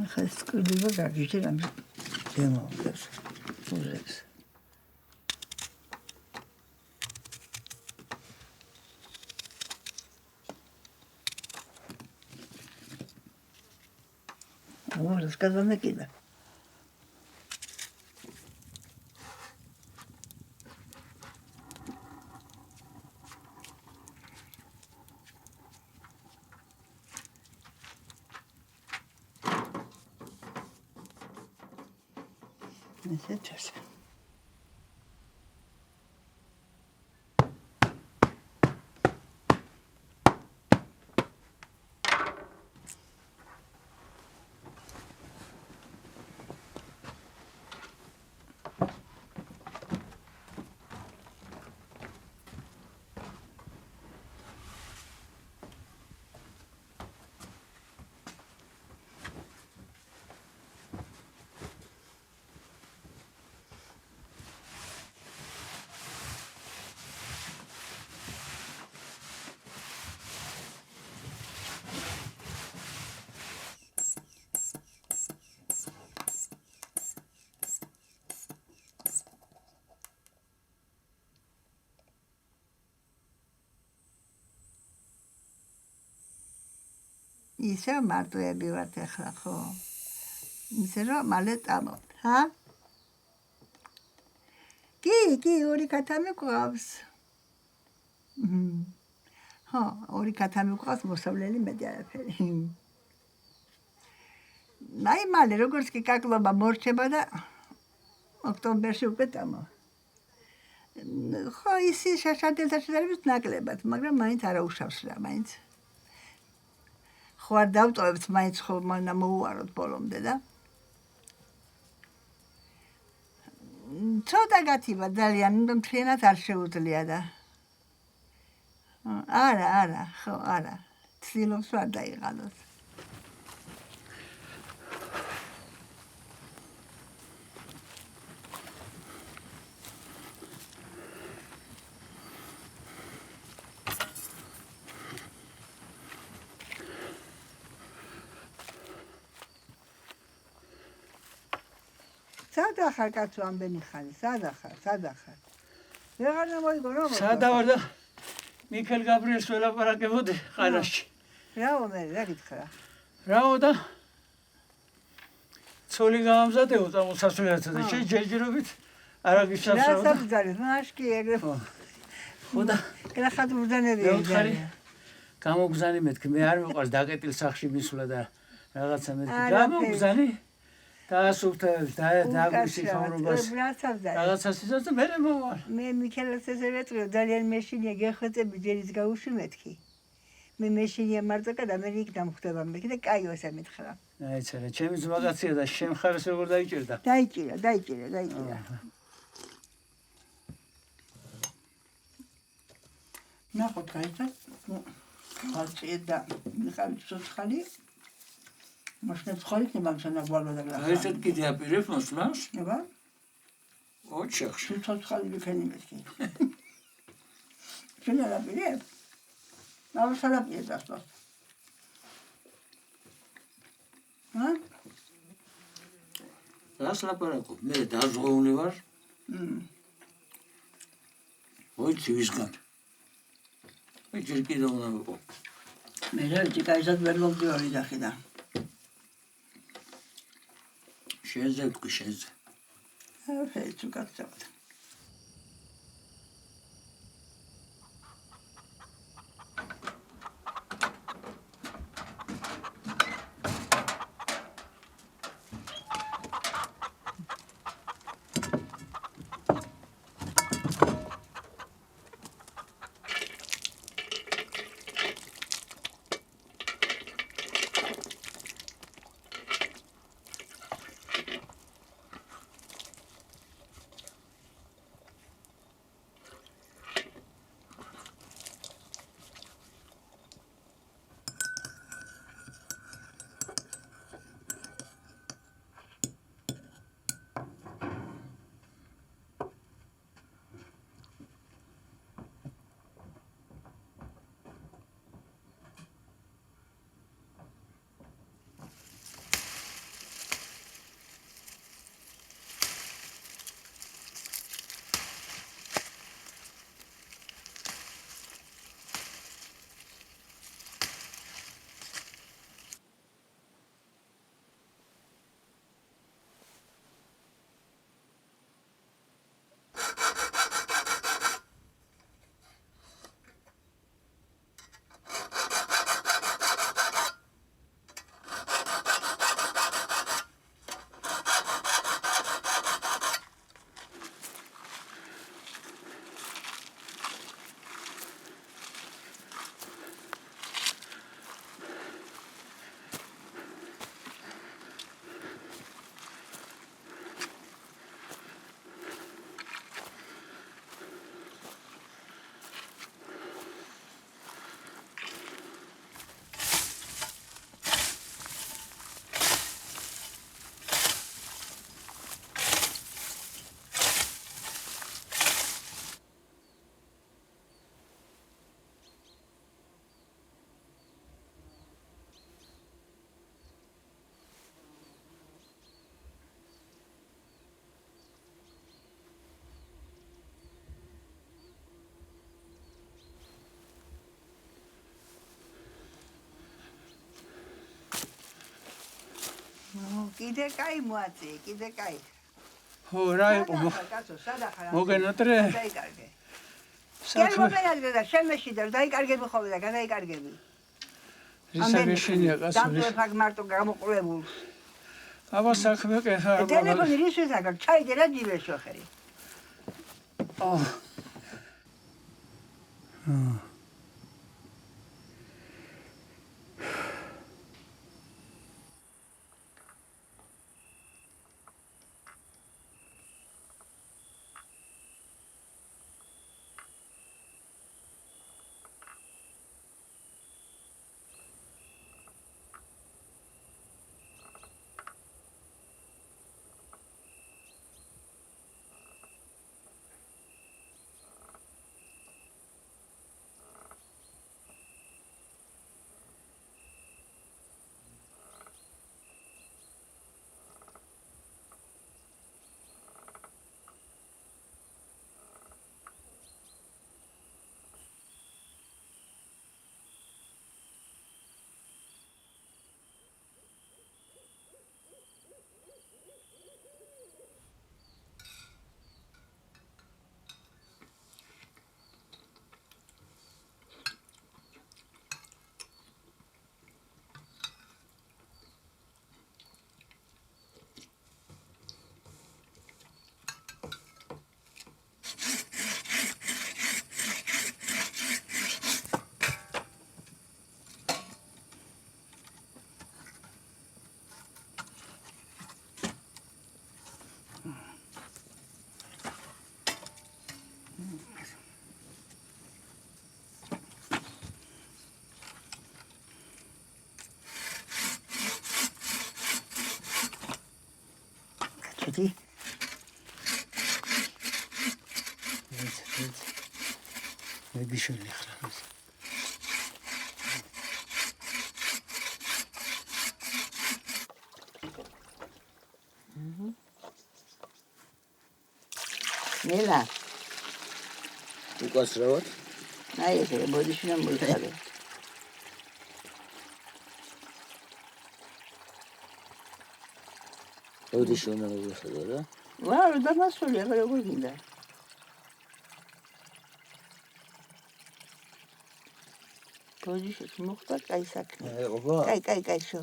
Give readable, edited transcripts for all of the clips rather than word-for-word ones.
ახლა ეს წკვილება გაგიჟდე რამე დემოვლებს უზებს рассказывай накида. Сейчас. ისე მარტოები ვართ ახლა ხო? ისე რომ მალე წამოვთ, ჰა? კი, ორი კათა მიყავს. ხო, ორი კათა მიყავს მოსავლელი მეტი არაფერი. აი მალე როგორც კი კაკლობა მორჩება და ოქტომბერში უკვე წამოვთ. ხო, ისი შაშადელთა შედარებით ნაკლებად, მაგრამ მაინც არა უშავს რა, მაინც. ხო არ დავტოვებთ მაინც ხო მანდა მოუაროთ ბოლომდე და ცოტა გათიბა ძალიან მთლიანად არ შეუძლია და არა ხო არა ცდილობს არ დაიღალოს სადა ხარ კაცო ამბენი ხანი სადა ხარ ვეღარ მოიგო რომ სადა ვარ და მიქელ გაბრიელს ველაპარაკებოდი ყარაში რაო მე რა გითხრა რაო და ცოლი გამზადეო წამოსასვლელად და შეჯერჯერობით არა გიშავსავდა რა საბძარი ნაშკი ეგრე ხო და კრახად ბრძანებია გამოგზანი მეთქი მე არ მიყვარს დაკეტილ სახში მისვლა და რაღაცა მეთქი გამოგზანი დაასუფთა დაგვისი ხავრობას რაღაცას ისე და მე მოვალ მე მიქელს ესე ვეწრიო ძალიან მეშინია გეხვეწები ჯერის გაუშვი მეთქი მე მეშინია მარტო და მე იქ დამხვდება მეთქი და კაიო ესე მითხრა აიცარა ჩემი ძმაკაცია და შემხარეს როგორ დაიჭერდა დაიჭირა ნახოთ გაიცა ხალხი და მიხაილ ცოცხალი Машина сходит, не могу на голову догнать. А это где оперев нас наш? Да. Очень. Что сходили к ним эти. Что не оперев? А что оперев das was? А? Раз лапараку. Мне дazгоули var. Ой, цивискан. Ой, жерки да ona бо. Მე ჯიკაიზად ვერ მომდივარი დახიდა. Შენზე ვთქვი შენზე. ფეიცუ გაწევდა. კიდე კაი მოაწი, კიდე კაი. ხო, რა იყო? კაცო, სადა ხარ? მოგენოტრე? დაიკარგე. გერმოგენატრე და შემეში და დაიკარგები ხოლმე და გადაიკარგები. რისაგეშინია კაცო? დამტვერფაგ მარტო გამოყურებულ. აბა საქმე კეთა. ტელეფონი რისთვის აკარ? ჩაიდე რა ჯიბეშო ხერი. ჩიტი. მეგიშელი ხარ. ნელა. უკასრავად? აი ესე ბოდიშნა მოიხადე. ბოდიშნა მოიხადე რა? ვარ და მასული აღარ როგორ გინდა. ბოდიშს მოხდა კაი საქმე. კაი შო.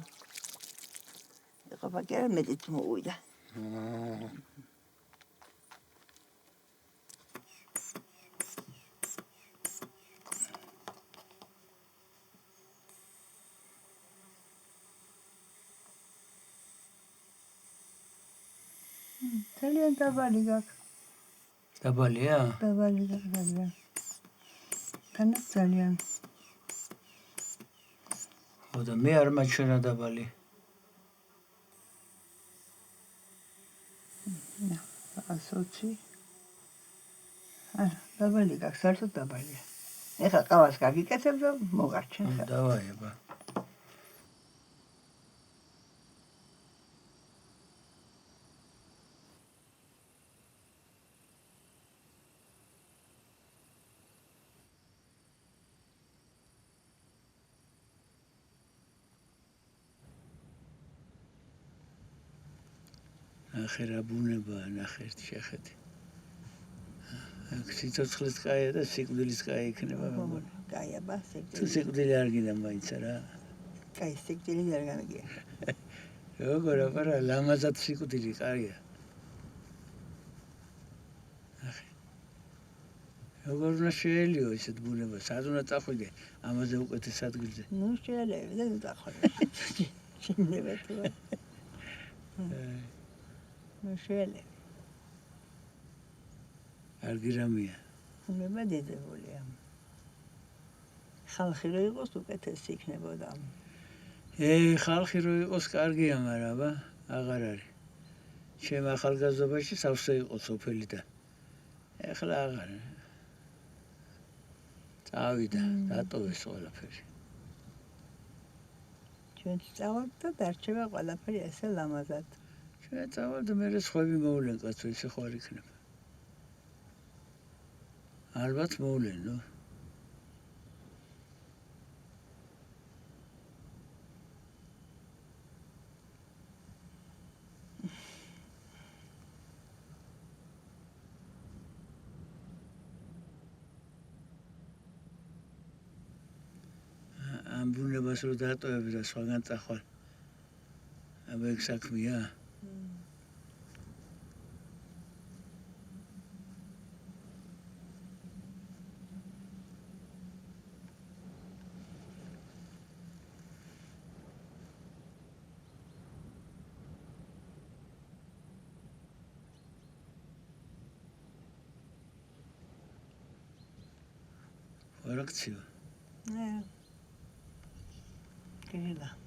ეხლა ბაკერა მეტიც მოვიდა. ძალიან დაბალი გაქვს. დაბალია? დაბალი ძალიან. თანაც ძალიან. ხო და მე არ მაჩვენა დაბალი. ასოცი. დაბალი გაქვს, საერთოდ დაბალია. ეხლა ყავას გაგიკეთებ და მოგარჩენ. დავაი აბა. ნახე რა ბუნებაა, ნახე ერთი შეხედე. აქ სიცოცხლის კაია და სიკვდილის კაი იქნება მეგონი. კაი აბა, სიკვდილი. თუ სიკვდილი არ გინდა მაინც რა. კაი, სიკვდილი არ გამიგია. როგორ აბა ლამაზად სიკვდილი კაია. ნახე. როგორ უნდა შეელიო ესეთ ბუნებას, სად უნდა წახვიდე ამაზე უკეთეს ადგილზე. ნუ შეიძლება და წახვიდე. შეიძლება თუ. ნუ შეიძლება. არ გირამია. მე დედებულია. ხალხი რო იყოს უკეთესი იქნებოდა. ხალხი რო იყოს კარგია, მაგრამ აბა აღარ არის. ჩემ ახალგაზრდობაში სავსე იყო სოფელი და ეხლა აღარ. წავიდა, დატოვეს ყველაფერი. ჩვენ წავალთ და დარჩება ყველაფერი ესე ლამაზად. ჩვენ წავალთ და მე სხვები მოვლენ კაცო, ესე ხო არ იქნება. ალბათ მოვლენ, ნუ. ბუნებას რო დატოვებ და სხვაგან წახვალ. აბა ეგ საქმეა. Reakcja. Nie. Tyle.